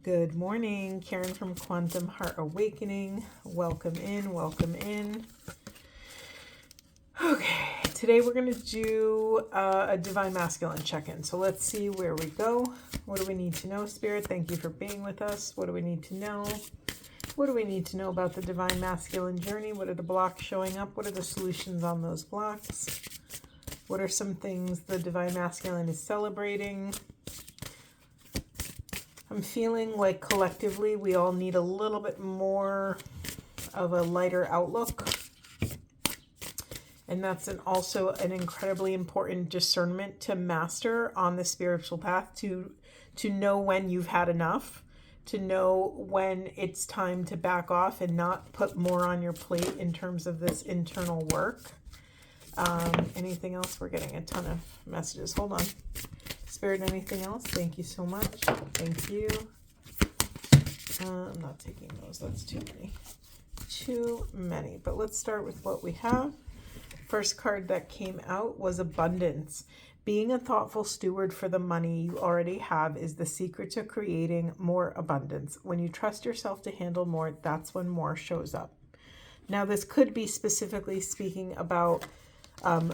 Good morning, Karen from Quantum Heart Awakening. Welcome in, welcome in. Okay, today we're going to do a Divine Masculine check-in. So let's see where we go. What do we need to know, Spirit? Thank you for being with us. What do we need to know? What do we need to know about the Divine Masculine journey? What are the blocks showing up? What are the solutions on those blocks? What are some things the Divine Masculine is celebrating? I'm feeling like collectively we all need a little bit more of a lighter outlook. And that's also an incredibly important discernment to master on the spiritual path, to know when you've had enough, to know when it's time to back off and not put more on your plate in terms of this internal work. Anything else? We're getting a ton of messages. Hold on. Spirit, anything else? Thank you so much. Thank you. I'm not taking those. That's too many. Too many. But let's start with what we have. First card that came out was abundance. Being a thoughtful steward for the money you already have is the secret to creating more abundance. When you trust yourself to handle more, that's when more shows up. Now, this could be specifically speaking about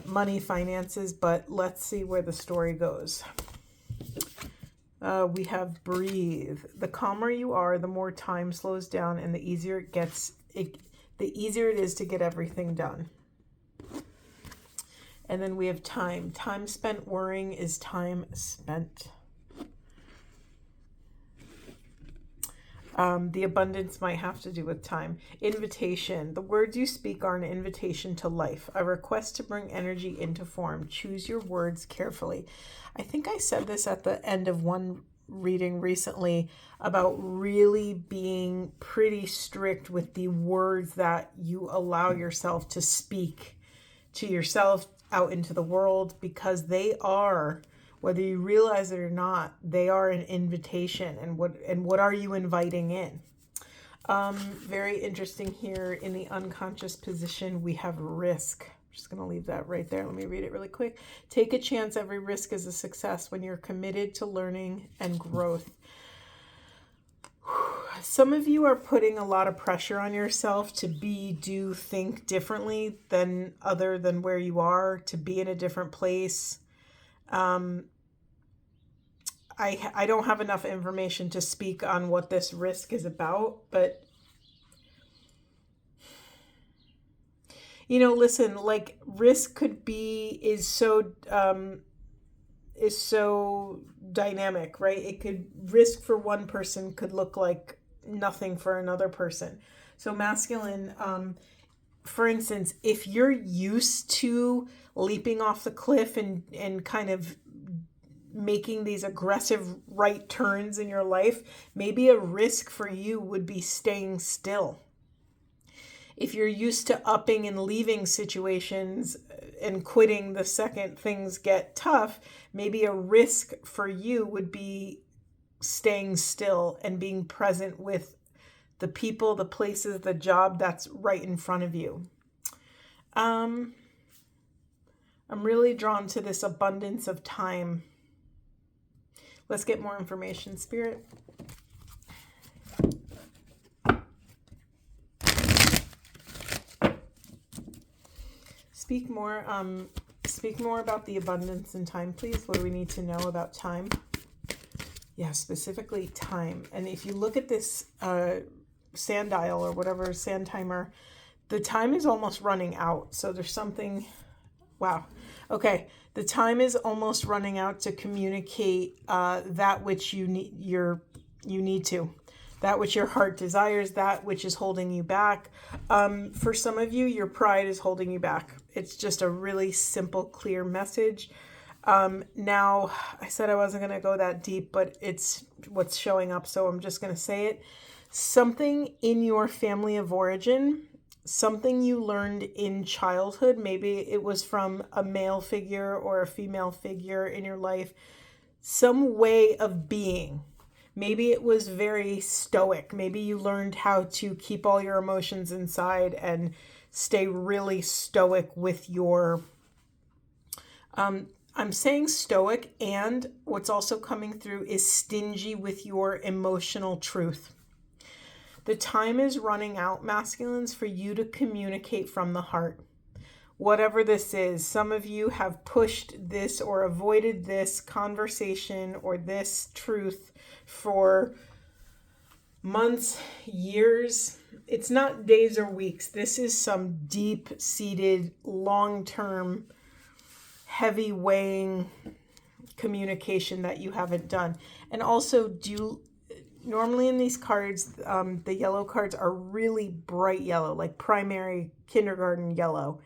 money, finances, but let's see where the story goes. We have breathe. The calmer you are, the more time slows down and the easier it gets. The easier it is to get everything done. And then we have time. Time spent worrying is time spent. The abundance might have to do with time. Invitation. The words you speak are an invitation to life. A request to bring energy into form. Choose your words carefully. I think I said this at the end of one reading recently about really being pretty strict with the words that you allow yourself to speak to yourself out into the world, because they are, whether you realize it or not, they are an invitation. And what are you inviting in? Very interesting here in the unconscious position, we have risk. I'm just going to leave that right there. Let me read it really quick. Take a chance. Every risk is a success when you're committed to learning and growth. Some of you are putting a lot of pressure on yourself to do, think differently than where you are, to be in a different place. I don't have enough information to speak on what this risk is about, but listen, like risk is so dynamic, right? Risk for one person could look like nothing for another person. So masculine, for instance, if you're used to leaping off the cliff and kind of making these aggressive right turns in your life, maybe a risk for you would be staying still. If you're used to upping and leaving situations and quitting the second things get tough, maybe a risk for you would be staying still and being present with the people, the places, the job that's right in front of you. I'm really drawn to this abundance of time. Let's get more information, Spirit. Speak more about the abundance and time, please. What do we need to know about time? Yeah, specifically time. And if you look at this sand dial or whatever, sand timer, the time is almost running out. So there's something, wow. Okay, the time is almost running out to communicate that which you need to. That which your heart desires, that which is holding you back. For some of you, your pride is holding you back. It's just a really simple, clear message. Now, I said I wasn't going to go that deep, but it's what's showing up, so I'm just going to say it. Something in your family of origin, something you learned in childhood, maybe it was from a male figure or a female figure in your life, some way of being. Maybe it was very stoic. Maybe you learned how to keep all your emotions inside and stay really stoic with your I'm saying stoic, and what's also coming through is stingy with your emotional truth. The time is running out, masculines, for you to communicate from the heart. Whatever this is, some of you have pushed this or avoided this conversation or this truth for months, years. It's not days or weeks. This is some deep-seated, long-term, heavy weighing communication that you haven't done. And also, normally in these cards, the yellow cards are really bright yellow, like primary kindergarten yellow.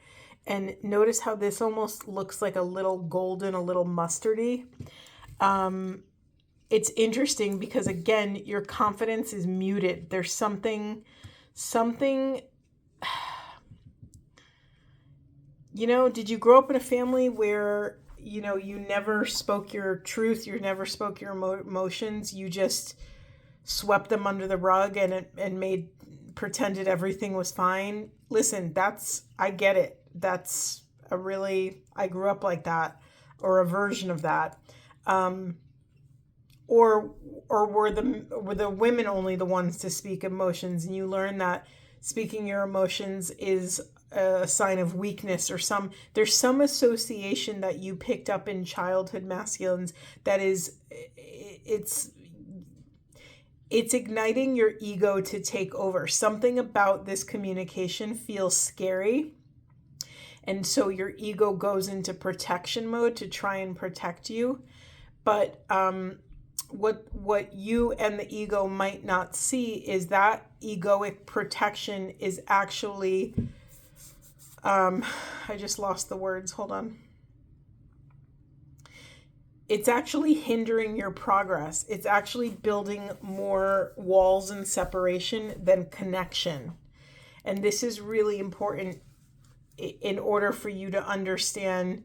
And notice how this almost looks like a little golden, a little mustardy. It's interesting because, again, your confidence is muted. There's something, did you grow up in a family where, you never spoke your truth, you never spoke your emotions, you just swept them under the rug and pretended everything was fine? Listen, I get it. I grew up like that, or a version of that. Or were the women only the ones to speak emotions, and you learn that speaking your emotions is a sign of weakness, or there's some association that you picked up in childhood, masculines, that is, it's igniting your ego to take over. Something about this communication feels scary. And so your ego goes into protection mode to try and protect you. But what you and the ego might not see is that egoic protection is actually, I just lost the words. Hold on. It's actually hindering your progress. It's actually building more walls and separation than connection. And this is really important in order for you to understand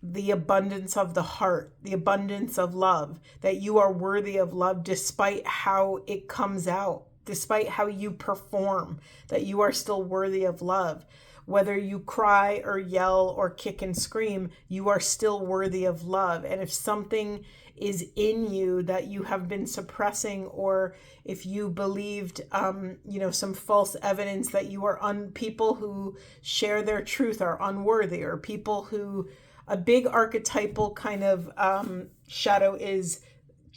the abundance of the heart, the abundance of love, that you are worthy of love despite how it comes out, despite how you perform, that you are still worthy of love. Whether you cry or yell or kick and scream, you are still worthy of love. And if something is in you that you have been suppressing, or if you believed, some false evidence that you are people who share their truth are unworthy, or people who, a big archetypal kind of shadow is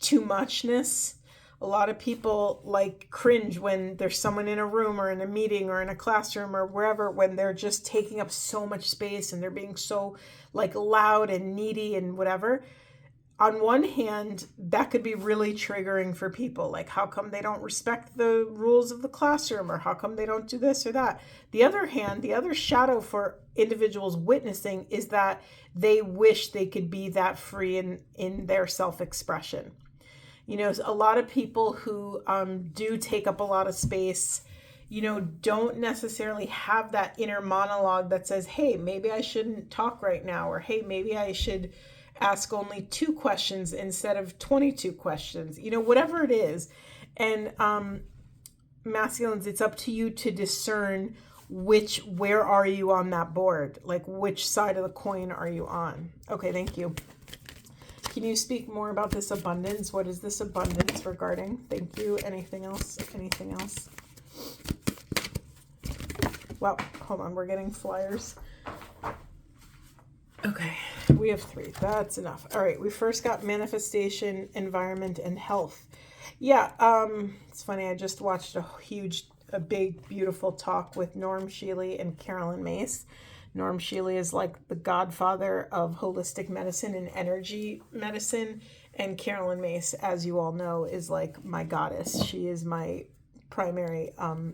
too muchness. A lot of people cringe when there's someone in a room or in a meeting or in a classroom or wherever, when they're just taking up so much space and they're being so loud and needy and whatever. On one hand, that could be really triggering for people. How come they don't respect the rules of the classroom, or how come they don't do this or that? The other hand, the other shadow for individuals witnessing is that they wish they could be that free in their self-expression. A lot of people who do take up a lot of space, don't necessarily have that inner monologue that says, hey, maybe I shouldn't talk right now, or hey, maybe I should ask only 2 questions instead of 22 questions, whatever it is. And masculines, it's up to you to discern where are you on that board? Which side of the coin are you on? Okay, thank you. Can you speak more about this abundance? What is this abundance regarding? Thank you. Anything else? Anything else? Well, hold on. We're getting flyers. Okay. We have 3. That's enough. All right. We first got manifestation, environment, and health. Yeah. It's funny. I just watched a big, beautiful talk with Norm Shealy and Carolyn Mace. Norm Shealy is the godfather of holistic medicine and energy medicine. And Carolyn Mace, as you all know, is my goddess. She is my primary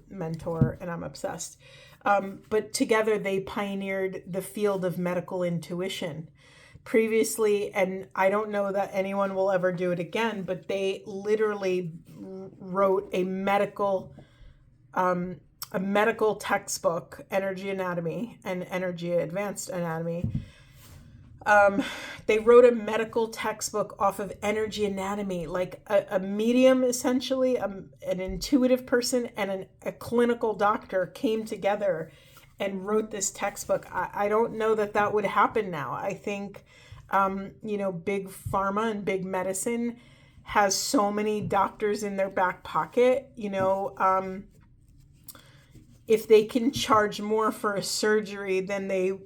mentor, and I'm obsessed. But together they pioneered the field of medical intuition previously. And I don't know that anyone will ever do it again, but they literally wrote a medical textbook, Energy Anatomy and Energy Advanced Anatomy. They wrote a medical textbook off of energy anatomy, a medium, essentially, an intuitive person and a clinical doctor came together and wrote this textbook, I don't know that that would happen now. I think, big pharma and big medicine has so many doctors in their back pocket, if they can charge more for a surgery than they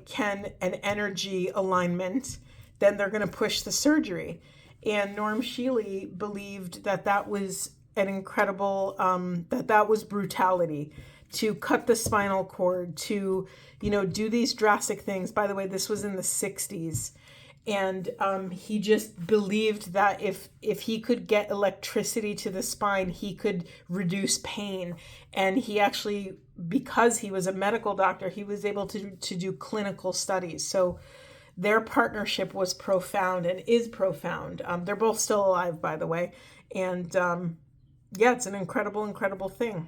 can an energy alignment, then they're going to push the surgery. And Norm Shealy believed that was an incredible, that was brutality, to cut the spinal cord, to, do these drastic things. By the way, this was in the 60s. And he just believed that if he could get electricity to the spine, he could reduce pain. And he actually, because he was a medical doctor, he was able to do clinical studies. So their partnership was profound and is profound. They're both still alive, by the way. And it's an incredible, incredible thing.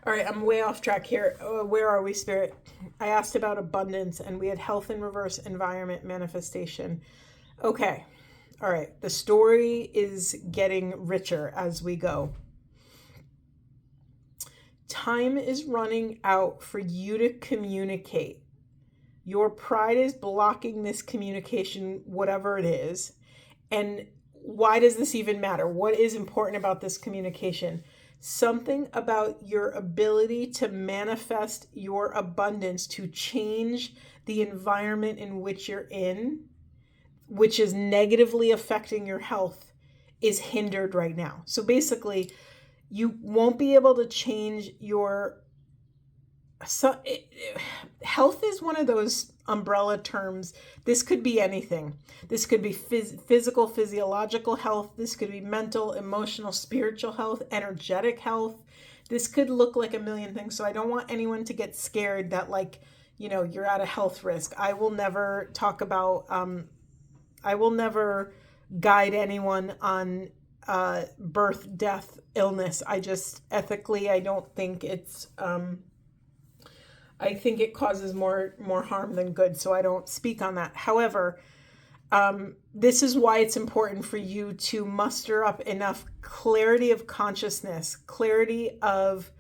All right, I'm way off track here. Where are we, Spirit? I asked about abundance, and we had health in reverse, environment, manifestation. Okay. All right. The story is getting richer as we go. Time is running out for you to communicate. Your pride is blocking this communication, whatever it is. And why does this even matter? What is important about this communication? Something about your ability to manifest your abundance, to change the environment in which you're in, which is negatively affecting your health, is hindered right now. So basically, you won't be able to change your... health is one of those umbrella terms. This could be anything. This could be physical, physiological health. This could be mental, emotional, spiritual health, energetic health. This could look like a million things. So I don't want anyone to get scared that you're at a health risk. I will never talk about, I will never guide anyone on birth, death, illness. I just ethically, I don't think it's... I think it causes more harm than good, so I don't speak on that. However, this is why it's important for you to muster up enough clarity of consciousness, clarity of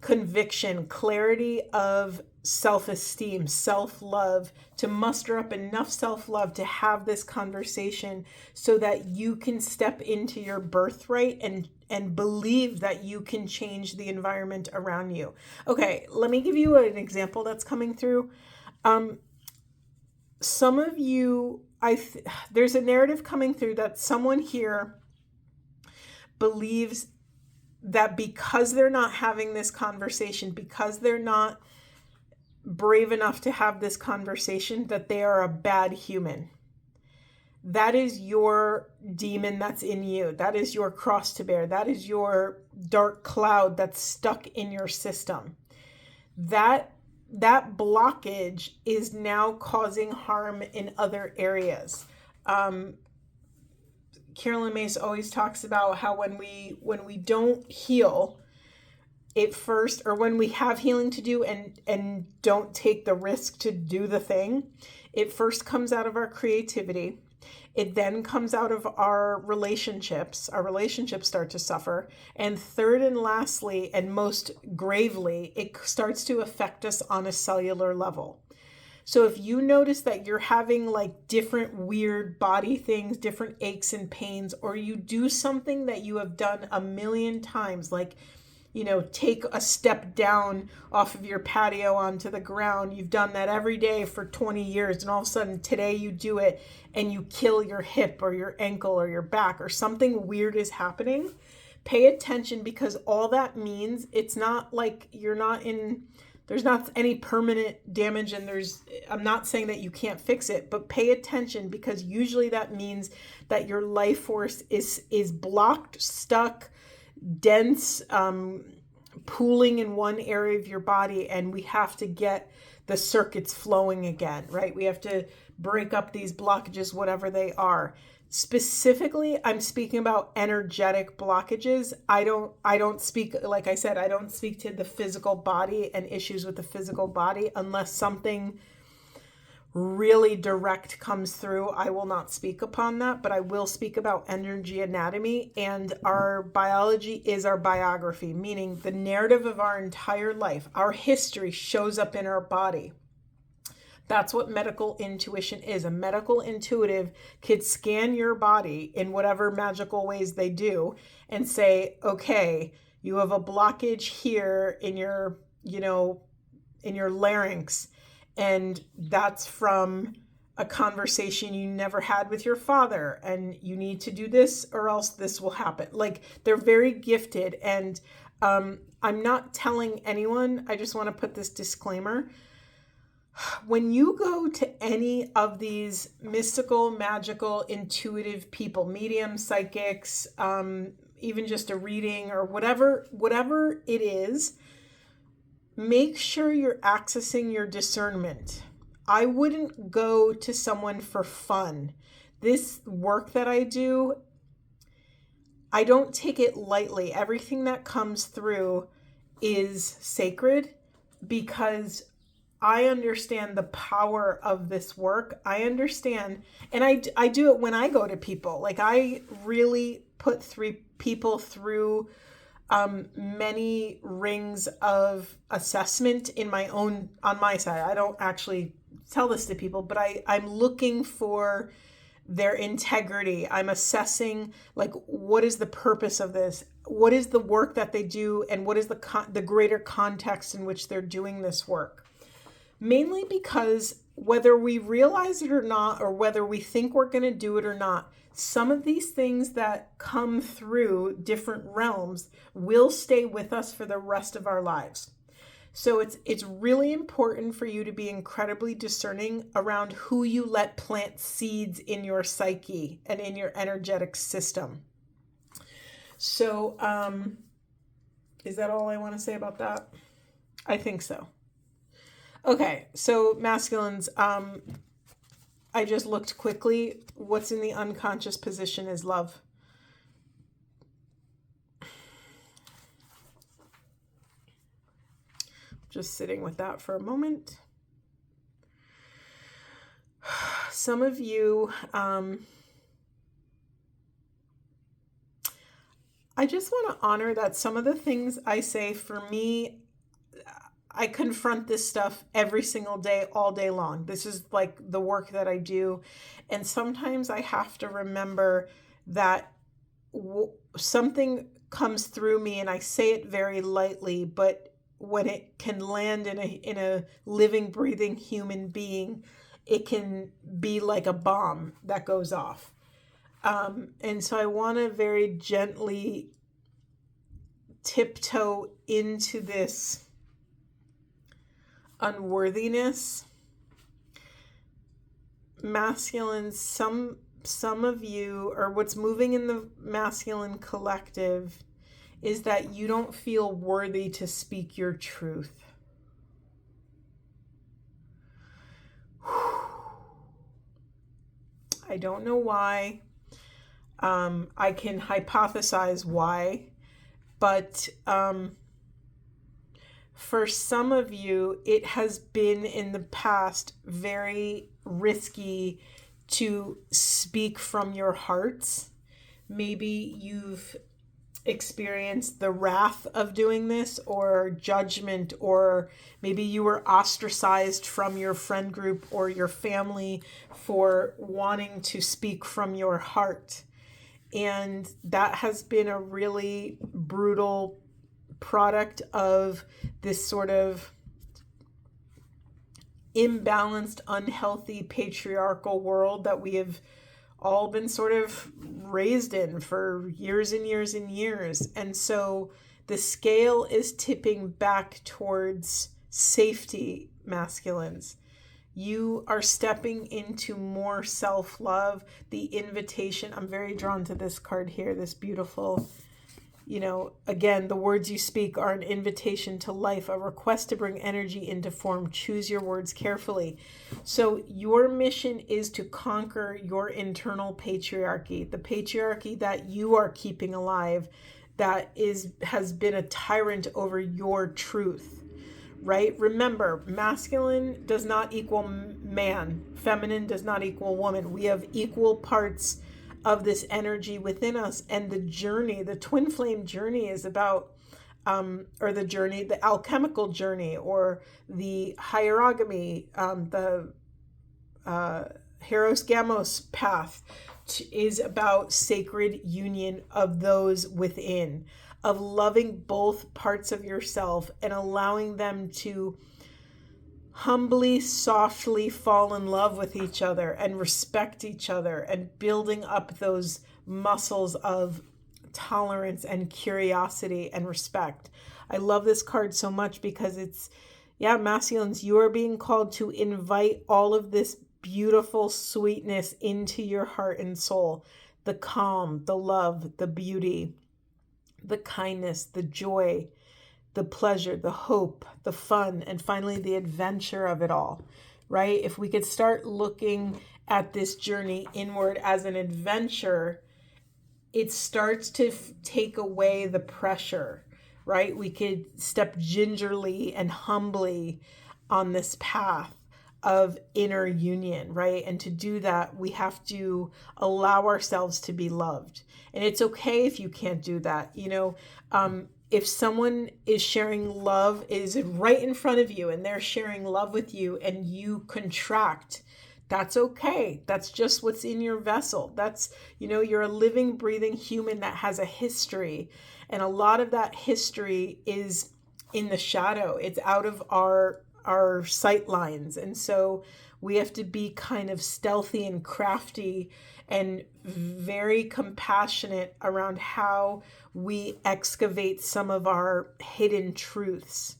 conviction, clarity of self-esteem, self-love, to muster up enough self-love to have this conversation so that you can step into your birthright and believe that you can change the environment around you. Okay, let me give you an example that's coming through. Some of you, there's a narrative coming through that someone here believes that because they're not having this conversation, because they're not brave enough to have this conversation, that they are a bad human. That is your demon that's in you. That is your cross to bear. That is your dark cloud that's stuck in your system. That blockage is now causing harm in other areas. Carolyn Mace always talks about how when we don't heal it first, or when we have healing to do and don't take the risk to do the thing, it first comes out of our creativity. It then comes out of our relationships. Our relationships start to suffer. And third and lastly, and most gravely, it starts to affect us on a cellular level. So if you notice that you're having different weird body things, different aches and pains, or you do something that you have done a million times, take a step down off of your patio onto the ground. You've done that every day for 20 years, and all of a sudden today you do it and you kill your hip or your ankle or your back, or something weird is happening. Pay attention, because all that means, it's not like there's not any permanent damage, and I'm not saying that you can't fix it, but pay attention, because usually that means that your life force is blocked, stuck, dense, pooling in one area of your body, and we have to get the circuits flowing again, right? We have to break up these blockages, whatever they are. Specifically, I'm speaking about energetic blockages. I don't speak, like I said, I don't speak to the physical body and issues with the physical body unless something really direct comes through, I will not speak upon that, but I will speak about energy anatomy. And our biology is our biography, meaning the narrative of our entire life. Our history shows up in our body. That's what medical intuition is. A medical intuitive could scan your body in whatever magical ways they do and say, okay, you have a blockage here in your, in your larynx. And that's from a conversation you never had with your father. And you need to do this or else this will happen. Like, they're very gifted. And I'm not telling anyone, I just want to put this disclaimer. When you go to any of these mystical, magical, intuitive people, mediums, psychics, even just a reading or whatever it is, make sure you're accessing your discernment. I wouldn't go to someone for fun. This work that I do, I don't take it lightly. Everything that comes through is sacred because I understand the power of this work. I understand, and I do it when I go to people. Like, I really put people through many rings of assessment on my side. I don't actually tell this to people, but I'm looking for their integrity. I'm assessing, like, what is the purpose of this? What is the work that they do? And what is the greater context in which they're doing this work? Mainly because whether we realize it or not, or whether we think we're going to do it or not, some of these things that come through different realms will stay with us for the rest of our lives. So it's really important for you to be incredibly discerning around who you let plant seeds in your psyche and in your energetic system. So is that all I want to say about that? I think so. Okay, so masculines, I just looked quickly. What's in the unconscious position is love. Just sitting with that for a moment. Some of you, I just want to honor that some of the things I say, for me, I confront this stuff every single day, all day long. This is like the work that I do. And sometimes I have to remember that something comes through me and I say it very lightly, but when it can land in a living, breathing human being, it can be like a bomb that goes off. And so I want to very gently tiptoe into this unworthiness. Masculines, some of you, or what's moving in the masculine collective, is that you don't feel worthy to speak your truth. I don't know why. I can hypothesize why, but for some of you, it has been in the past very risky to speak from your hearts. Maybe you've experienced the wrath of doing this, or judgment, or maybe you were ostracized from your friend group or your family for wanting to speak from your heart. And that has been a really brutal product of this sort of imbalanced, unhealthy, patriarchal world that we have all been sort of raised in for years and years and years. And so the scale is tipping back towards safety, masculines. You are stepping into more self-love. The invitation, I'm very drawn to this card here, this beautiful, again, the words you speak are an invitation to life, a request to bring energy into form. Choose your words carefully. So your mission is to conquer your internal patriarchy, the patriarchy that you are keeping alive, that has been a tyrant over your truth. right? Remember, masculine does not equal man. Feminine does not equal woman. We have equal parts of this energy within us. And the journey, the twin flame journey is about, or the journey, the alchemical journey, or the hierogamy, the Heros Gamos path is about sacred union of those within, of loving both parts of yourself and allowing them to humbly, softly fall in love with each other and respect each other, and building up those muscles of tolerance and curiosity and respect. I love this card so much because it's, yeah, masculines, you are being called to invite all of this beautiful sweetness into your heart and soul. The calm, the love, the beauty, the kindness, the joy, the pleasure, the hope, the fun, and finally the adventure of it all, right? If we could start looking at this journey inward as an adventure, it starts to take away the pressure, right? We could step gingerly and humbly on this path of inner union, right? And to do that, we have to allow ourselves to be loved. And it's okay if you can't do that. You know, if someone is sharing love, is right in front of you, and they're sharing love with you, and you contract, that's okay. That's just what's in your vessel. That's, you know, you're a living, breathing human that has a history. And a lot of that history is in the shadow. It's out of our sight lines. And so we have to be kind of stealthy and crafty and very compassionate around how we excavate some of our hidden truths.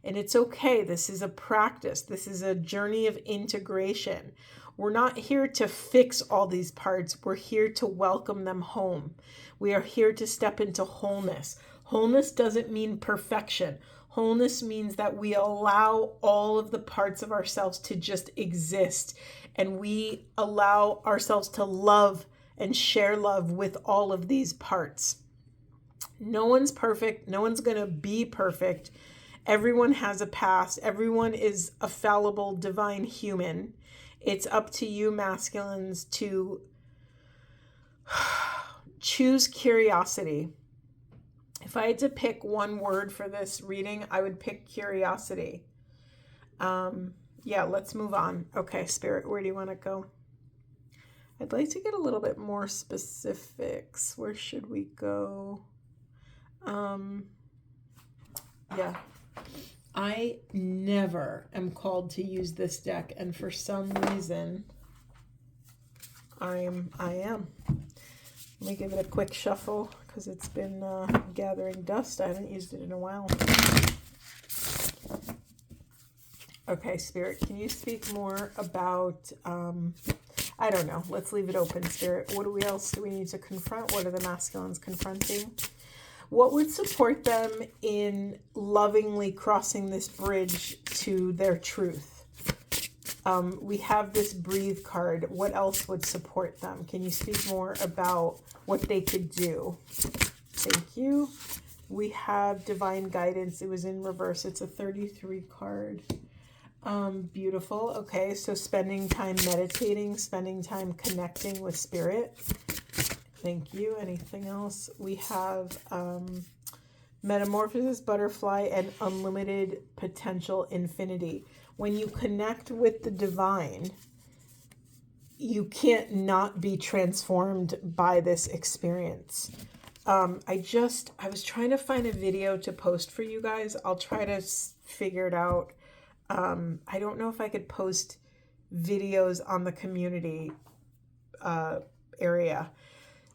And it's okay. This is a practice. This is a journey of integration. We're not here to fix all these parts. We're here to welcome them home. We are here to step into wholeness. Wholeness doesn't mean perfection. Wholeness means that we allow all of the parts of ourselves to just exist, and we allow ourselves to love and share love with all of these parts. No one's perfect. No one's going to be perfect. Everyone has a past. Everyone is a fallible, divine human. It's up to you, masculines, to choose curiosity. If I had to pick one word for this reading, I would pick curiosity. Yeah, let's move on. Okay, Spirit, where do you want to go? I'd like to get a little bit more specifics. Where should we go? Yeah. I never am called to use this deck, and for some reason, I am. Let me give it a quick shuffle because it's been gathering dust. I haven't used it in a while. Okay, Spirit, can you speak more about, I don't know, let's leave it open, Spirit. What else do we need to confront? What are the masculines confronting? What would support them in lovingly crossing this bridge to their truth? We have this breathe card. What else would support them? Can you speak more about what they could do? Thank you. We have divine guidance. It was in reverse. It's a 33 card. Beautiful. Okay, so spending time meditating, spending time connecting with spirit. Thank you. Anything else? We have metamorphosis, butterfly, and unlimited potential infinity. When you connect with the divine, you can't not be transformed by this experience. I was trying to find a video to post for you guys. I'll try to figure it out. I don't know if I could post videos on the community area.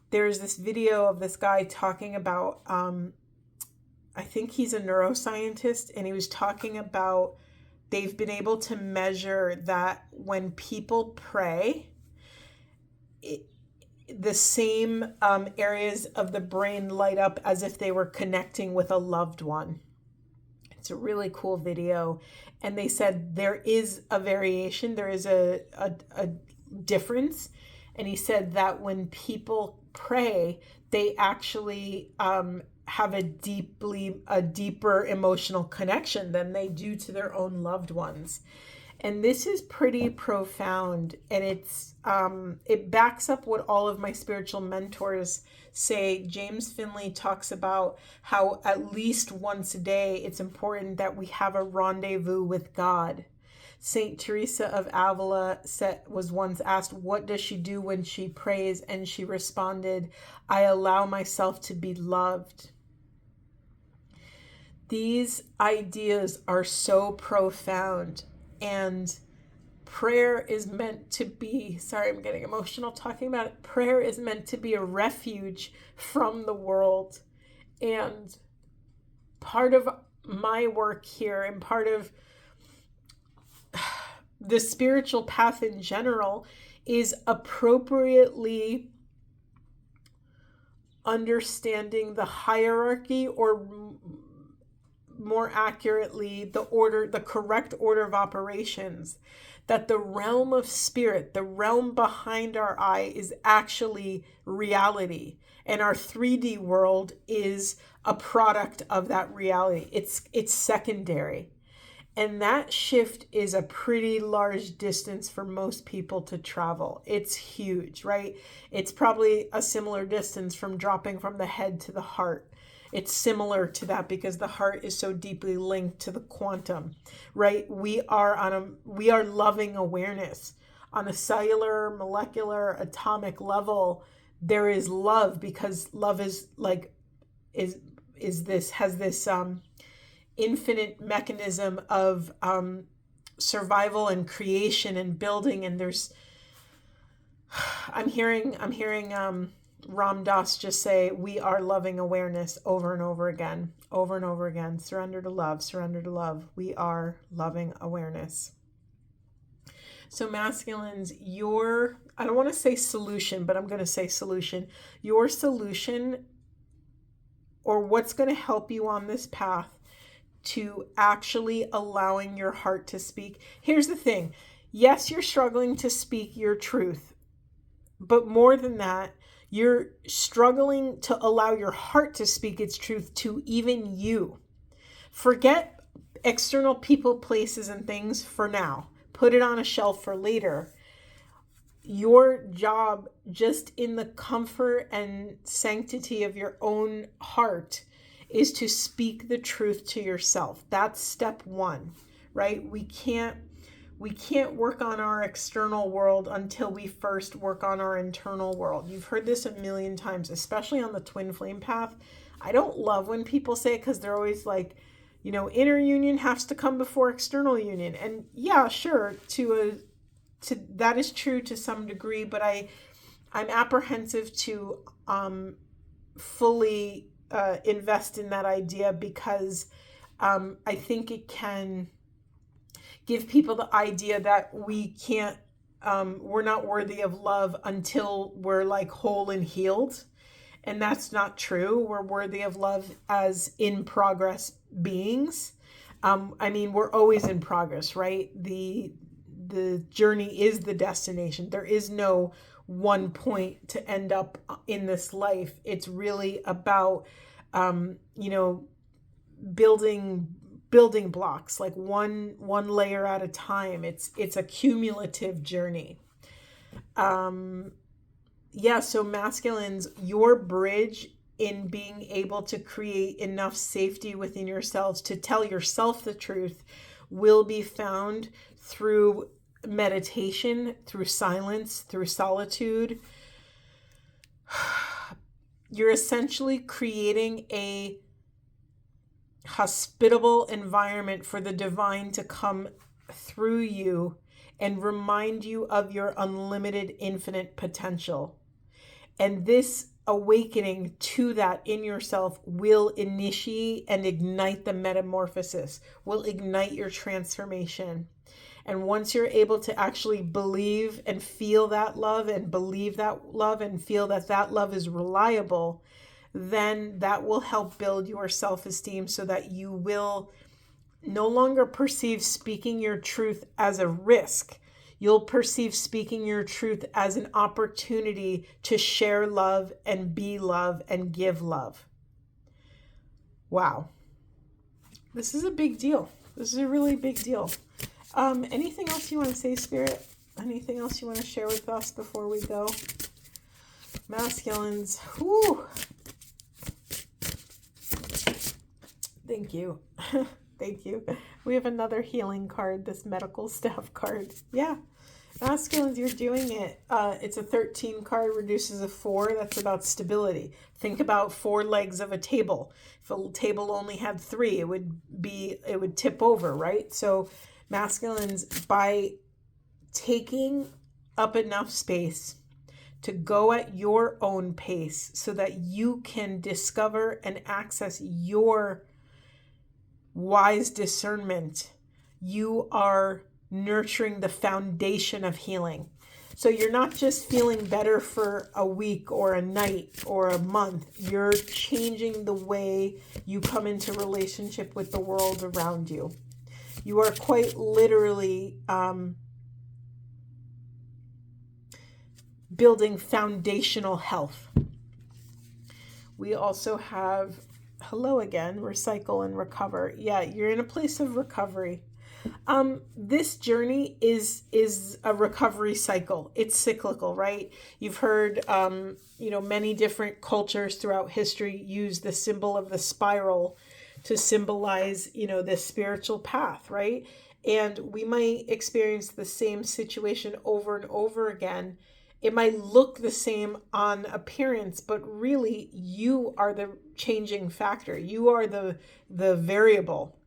There's this video of this guy talking about, I think he's a neuroscientist, and he was talking about they've been able to measure that when people pray, the same areas of the brain light up as if they were connecting with a loved one. It's a really cool video. And they said there is a variation, there is a difference. And he said that when people pray, they actually have a deeper emotional connection than they do to their own loved ones. And this is pretty profound, and it backs up what all of my spiritual mentors say. James Finley talks about how at least once a day it's important that we have a rendezvous with God. Saint Teresa of Avila was once asked, what does she do when she prays? And she responded, I allow myself to be loved. These ideas are so profound, and prayer is meant to be, sorry, I'm getting emotional talking about it. Prayer is meant to be a refuge from the world. And part of my work here, and part of the spiritual path in general, is appropriately understanding the hierarchy, or more accurately, the correct order of operations. That the realm of spirit, the realm behind our eye, is actually reality. And our 3D world is a product of that reality. It's secondary. And that shift is a pretty large distance for most people to travel. It's huge, right? It's probably a similar distance from dropping from the head to the heart. It's similar to that because the heart is so deeply linked to the quantum, right? We are loving awareness on a cellular, molecular, atomic level. There is love, because love is like, has this infinite mechanism of survival and creation and building. And I'm hearing Ram Dass just say, we are loving awareness, over and over again, over and over again. Surrender to love, surrender to love. We are loving awareness. So masculines, I don't want to say solution, but I'm going to say solution. Your solution, or what's going to help you on this path to actually allowing your heart to speak. Here's the thing. Yes, you're struggling to speak your truth, but more than that, you're struggling to allow your heart to speak its truth to even you. Forget external people, places, and things for now. Put it on a shelf for later. Your job, just in the comfort and sanctity of your own heart, is to speak the truth to yourself. That's step one, right? We can't work on our external world until we first work on our internal world. You've heard this a million times, especially on the twin flame path. I don't love when people say it, because they're always like, inner union has to come before external union. And yeah, sure, that is true to some degree, but I'm apprehensive to fully invest in that idea, because I think it can give people the idea that we're not worthy of love until we're like whole and healed. And that's not true. We're worthy of love as in progress beings. We're always in progress, right? The journey is the destination. There is no one point to end up in this life. It's really about, building blocks, like one layer at a time. It's a cumulative journey. So masculines, your bridge in being able to create enough safety within yourselves to tell yourself the truth will be found through meditation, through silence, through solitude. You're essentially creating a hospitable environment for the divine to come through you and remind you of your unlimited, infinite potential. And this awakening to that in yourself will initiate and ignite the metamorphosis, will ignite your transformation. And once you're able to actually believe and feel that love, and believe that love, and feel that that love is reliable, then that will help build your self-esteem, so that you will no longer perceive speaking your truth as a risk. You'll perceive speaking your truth as an opportunity to share love and be love and give love. Wow. This is a big deal. This is a really big deal. Anything else you want to say, Spirit? Anything else you want to share with us before we go? Masculines. Whew. Thank you. Thank you. We have another healing card, this medical staff card. Yeah. Masculines, you're doing it. It's a 13 card, reduces a 4. That's about stability. Think about 4 legs of a table. If a table only had 3, it would tip over, right? So masculines, by taking up enough space to go at your own pace so that you can discover and access your wise discernment, you are nurturing the foundation of healing. So you're not just feeling better for a week or a night or a month. You're changing the way you come into relationship with the world around you. You are quite literally building foundational health. We also have, hello again, recycle and recover. Yeah, you're in a place of recovery. This journey is a recovery cycle. It's cyclical, right? You've heard, many different cultures throughout history use the symbol of the spiral to symbolize, this spiritual path, right? And we might experience the same situation over and over again. It might look the same on appearance, but really you are the changing factor. You are the variable.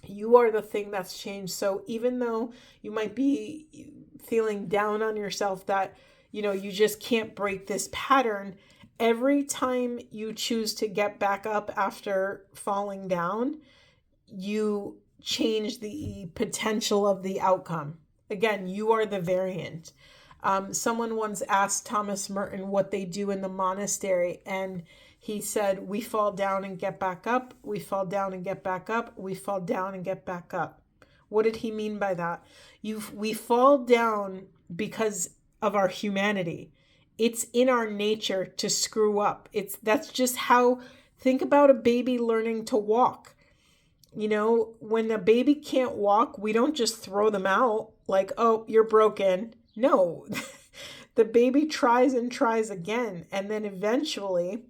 You are the thing that's changed. So even though you might be feeling down on yourself that, you just can't break this pattern, every time you choose to get back up after falling down, you change the potential of the outcome. Again, you are the variant. Someone once asked Thomas Merton what they do in the monastery, and he said, we fall down and get back up, we fall down and get back up, we fall down and get back up. What did he mean by that? We fall down because of our humanity. It's in our nature to screw up. That's just how, think about a baby learning to walk. When a baby can't walk, we don't just throw them out like, oh, you're broken. No, the baby tries and tries again. And then eventually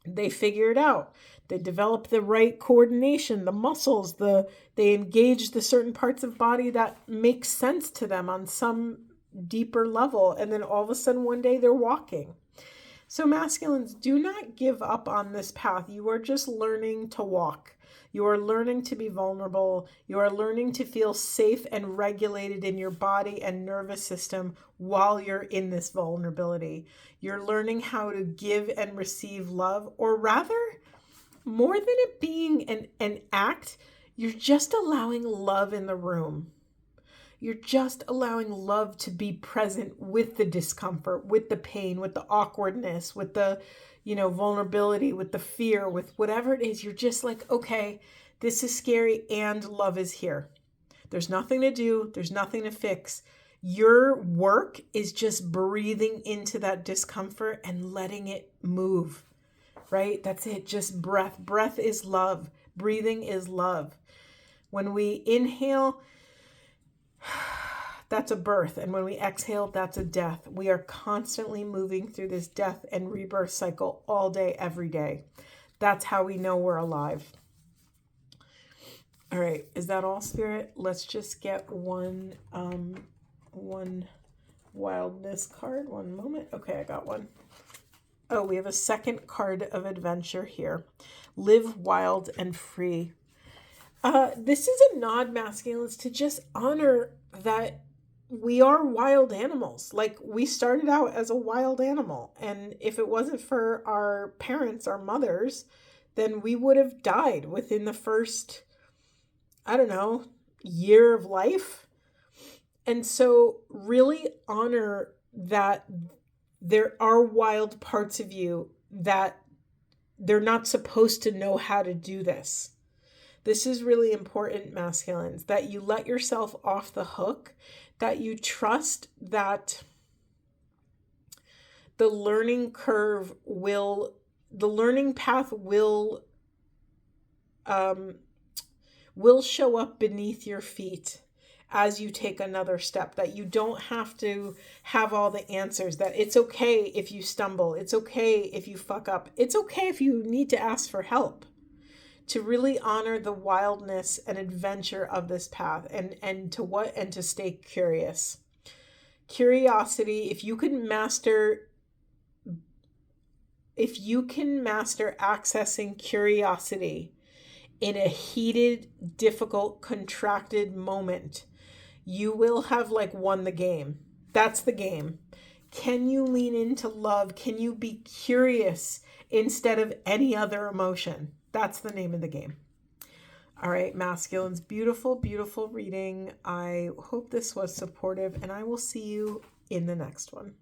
they figure it out. They develop the right coordination, the muscles, they engage the certain parts of body that make sense to them on some deeper level. And then all of a sudden one day they're walking. So masculines, do not give up on this path. You are just learning to walk. You are learning to be vulnerable. You are learning to feel safe and regulated in your body and nervous system while you're in this vulnerability. You're learning how to give and receive love, or rather, more than it being an act, you're just allowing love in the room. You're just allowing love to be present with the discomfort, with the pain, with the awkwardness, with the vulnerability, with the fear, with whatever it is. You're just like, okay, this is scary and love is here. There's nothing to do. There's nothing to fix. Your work is just breathing into that discomfort and letting it move, right? That's it. Just breath. Breath is love. Breathing is love. When we inhale, that's a birth. And when we exhale, that's a death. We are constantly moving through this death and rebirth cycle all day, every day. That's how we know we're alive. All right. Is that all, Spirit? Let's just get one wildness card. One moment. Okay, I got one. Oh, we have a second card of adventure here. Live wild and free. This is a nod, masculines, to just honor that we are wild animals. Like, we started out as a wild animal. And if it wasn't for our parents, our mothers, then we would have died within the first, year of life. And so really honor that there are wild parts of you that they're not supposed to know how to do this. This is really important, masculines, that you let yourself off the hook, that you trust that the learning path will will show up beneath your feet as you take another step, that you don't have to have all the answers, that it's okay if you stumble, it's okay if you fuck up, it's okay if you need to ask for help, to really honor the wildness and adventure of this path, and to stay curious. Curiosity, if you can master accessing curiosity in a heated, difficult, contracted moment, you will have like won the game. That's the game. Can you lean into love? Can you be curious instead of any other emotion? That's the name of the game. All right, masculines, beautiful, beautiful reading. I hope this was supportive, and I will see you in the next one.